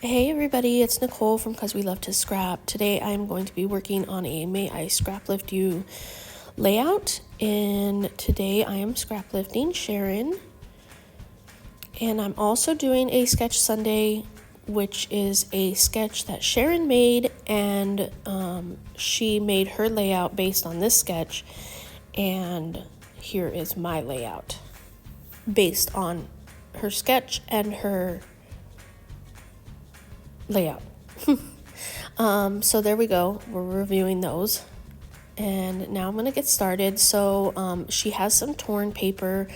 Hey everybody, it's Nicole from Cause We Love to Scrap. Today I'm going to be working on a May I Scraplift You layout, and today I am scraplifting Sharon. And I'm also doing a sketch Sunday, which is a sketch that Sharon made, and she made her layout based on this sketch, and here is my layout based on her sketch and her layout. So there we go, we're reviewing those, and now I'm gonna get started. So she has some torn paper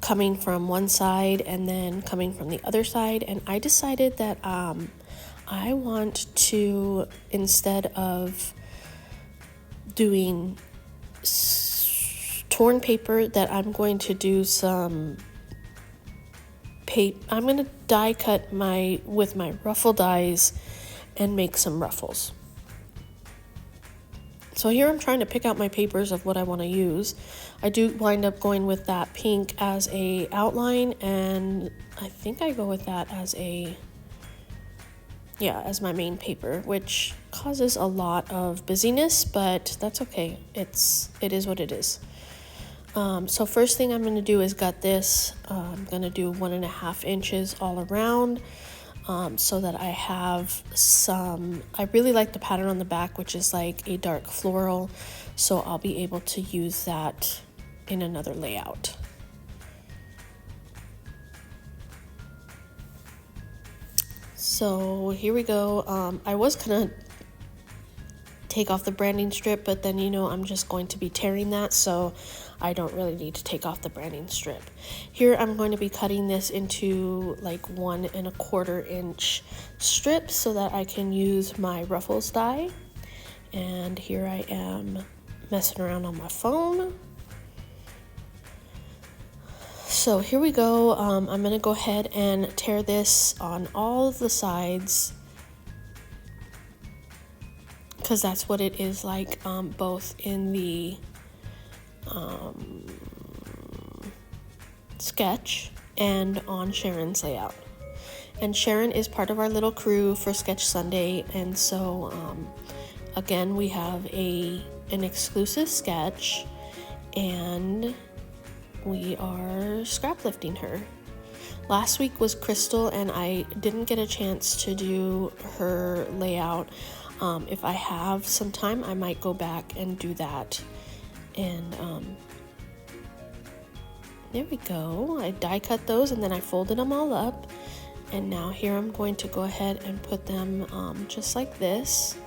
coming from one side and then coming from the other side, and I decided that I want to, instead of doing torn paper, that I'm going to do some I'm going to die cut with my ruffle dies and make some ruffles. So here I'm trying to pick out my papers of what I want to use. I do wind up going with that pink as a outline, and I think I go with that as as my main paper, which causes a lot of busyness, but that's okay. It is what it is. So first thing I'm going to do is gut this. I'm going to do 1.5 inches all around, so that I have some, I really like the pattern on the back, which is like a dark floral, so I'll be able to use that in another layout. So here we go. I was gonna take off the branding strip, but then I'm just going to be tearing that, so I don't really need to take off the branding strip. Here I'm going to be cutting this into like 1.25 inch strips so that I can use my ruffles die. And here I am messing around on my phone. So here we go. I'm gonna go ahead and tear this on all of the sides, because that's what it is like, both in the sketch and on Sharon's layout. And Sharon is part of our little crew for Sketch Sunday, and so again, we have an exclusive sketch, and we are scraplifting her. Last week was Crystal, and I didn't get a chance to do her layout. If I have some time, I might go back and do that. And there we go. I die cut those, and then I folded them all up. And now here I'm going to go ahead and put them just like this.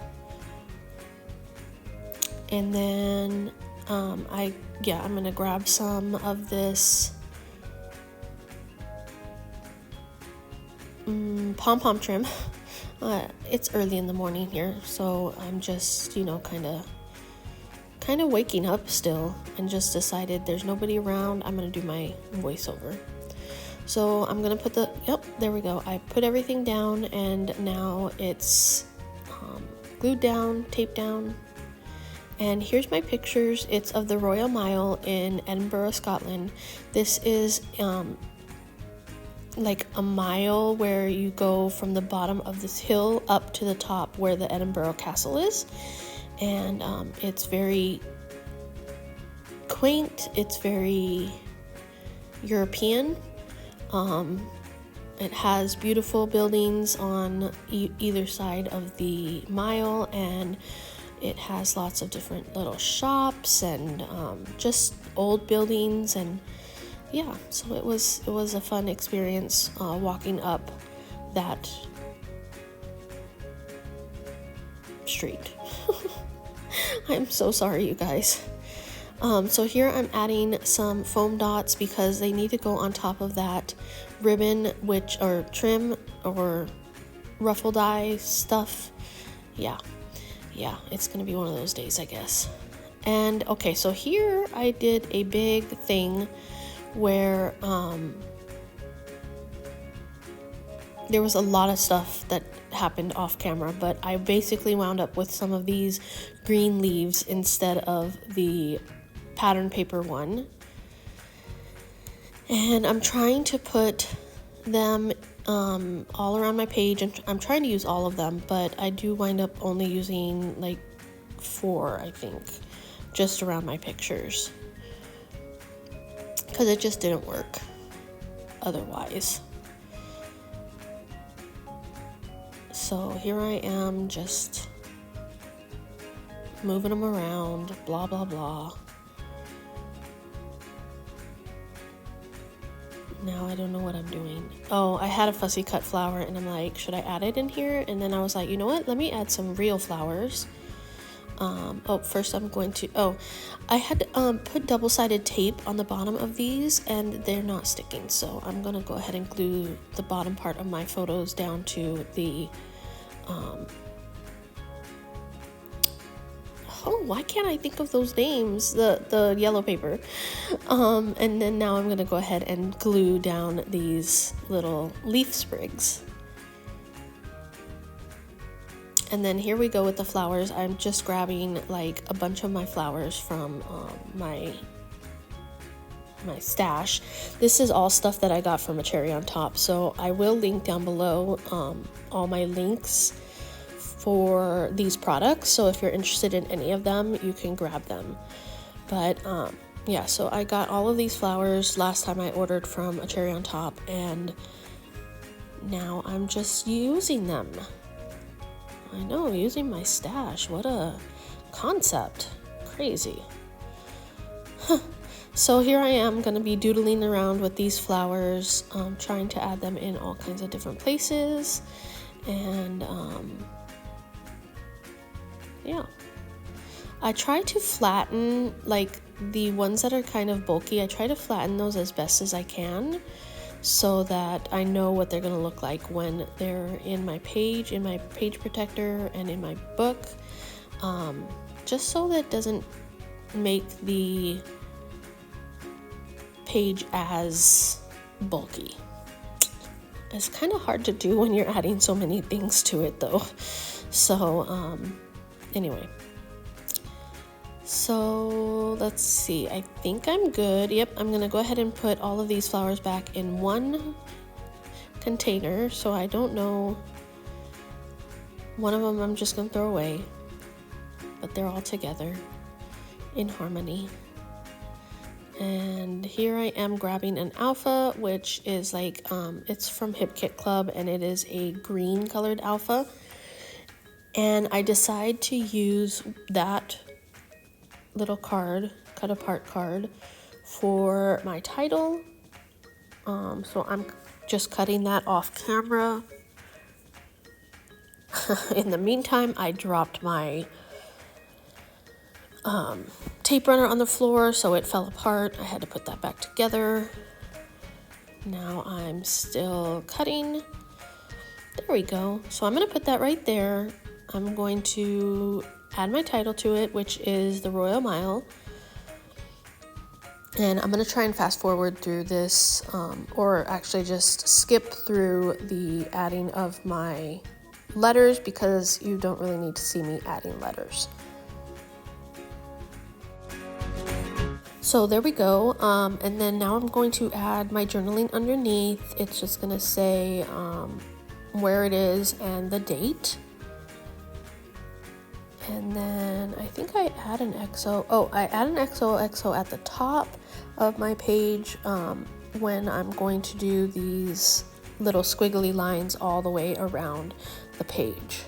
And then I'm going to grab some of this pom-pom trim. It's early in the morning here, so I'm just, kind of waking up still, and just decided there's nobody around. I'm going to do my voiceover. So I'm going to put there we go. I put everything down, and now it's glued down, taped down. And here's my pictures. It's of the Royal Mile in Edinburgh, Scotland. This is like a mile where you go from the bottom of this hill up to the top where the Edinburgh Castle is. And it's very quaint, it's very European. It has beautiful buildings on either side of the mile, and it has lots of different little shops and just old buildings, and so it was a fun experience walking up that street. I'm so sorry, you guys. So here I'm adding some foam dots because they need to go on top of that ribbon, or trim or ruffle die stuff. Yeah, it's gonna be one of those days, I guess. And okay, so here I did a big thing where there was a lot of stuff that happened off camera, but I basically wound up with some of these green leaves instead of the pattern paper one. And I'm trying to put them all around my page, and I'm trying to use all of them, but I do wind up only using like 4, I think, just around my pictures, because it just didn't work otherwise. So here I am, just moving them around, blah blah blah. Now I don't know what I'm doing. Oh, I had a fussy cut flower, and I'm like, should I add it in here? And then I was like, you know what? Let me add some real flowers. First I'm going to, I had to put double-sided tape on the bottom of these, and they're not sticking. So I'm going to go ahead and glue the bottom part of my photos down to the, why can't I think of those names? The yellow paper. And then now I'm gonna go ahead and glue down these little leaf sprigs. And then here we go with the flowers. I'm just grabbing like a bunch of my flowers from my stash. This is all stuff that I got from a cherry on top. So I will link down below all my links for these products, so if you're interested in any of them, you can grab them. But yeah, so I got all of these flowers last time I ordered from a cherry on top, and now I'm just using them. I know, using my stash. What a concept. Crazy. So here I am going to be doodling around with these flowers, trying to add them in all kinds of different places, and yeah, I try to flatten, like the ones that are kind of bulky, I try to flatten those as best as I can, so that I know what they're going to look like when they're in my page protector, and in my book, just so that it doesn't make the page as bulky. It's kind of hard to do when you're adding so many things to it though. So anyway, so let's see, I think I'm good. Yep, I'm gonna go ahead and put all of these flowers back in one container. So I don't know, one of them I'm just gonna throw away, but they're all together in harmony. And here I am grabbing an alpha, which is like, it's from Hip Kit Club, and it is a green colored alpha. And I decide to use that little card, cut apart card, for my title. So I'm just cutting that off camera. In the meantime, I dropped my tape runner on the floor, so it fell apart. I had to put that back together. Now I'm still cutting. There we go. So I'm going to put that right there. I'm going to add my title to it, which is The Royal Mile. And I'm going to try and fast forward through this, or actually just skip through the adding of my letters, because you don't really need to see me adding letters. So there we go, and then now I'm going to add my journaling underneath. It's just going to say where it is and the date. And then I think I add an XO. Oh, I add an XOXO at the top of my page when I'm going to do these little squiggly lines all the way around the page.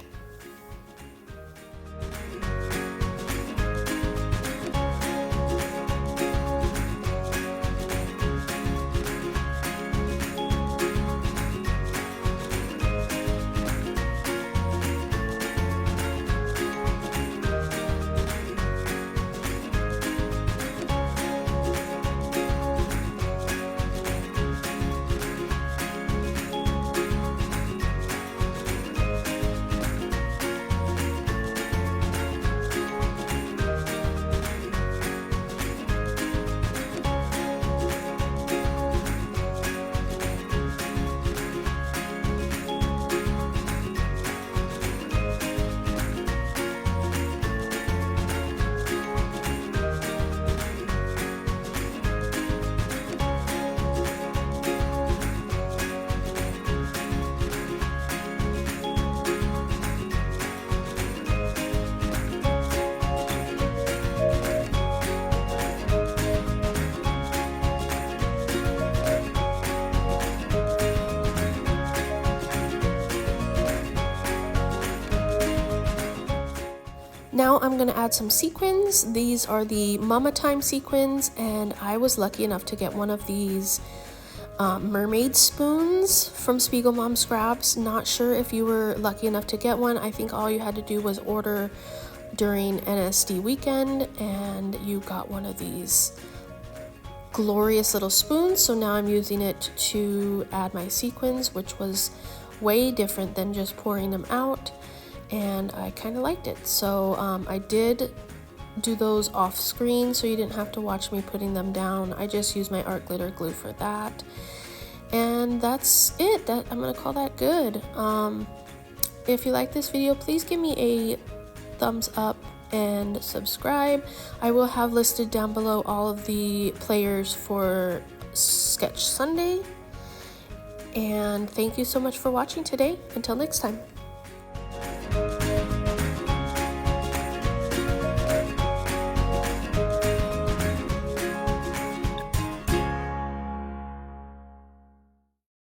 Now I'm going to add some sequins. These are the Mama Time sequins, and I was lucky enough to get one of these mermaid spoons from Spiegel Mom Scraps. Not sure if you were lucky enough to get one. I think all you had to do was order during NSD weekend, and you got one of these glorious little spoons. So now I'm using it to add my sequins, which was way different than just pouring them out, and I kind of liked it. So I did do those off screen, so you didn't have to watch me putting them down. I just used my art glitter glue for that, and that's it. I'm gonna call that good. If you like this video, please give me a thumbs up and subscribe. I will have listed down below all of the players for Sketch Sunday, and thank you so much for watching today. Until next time.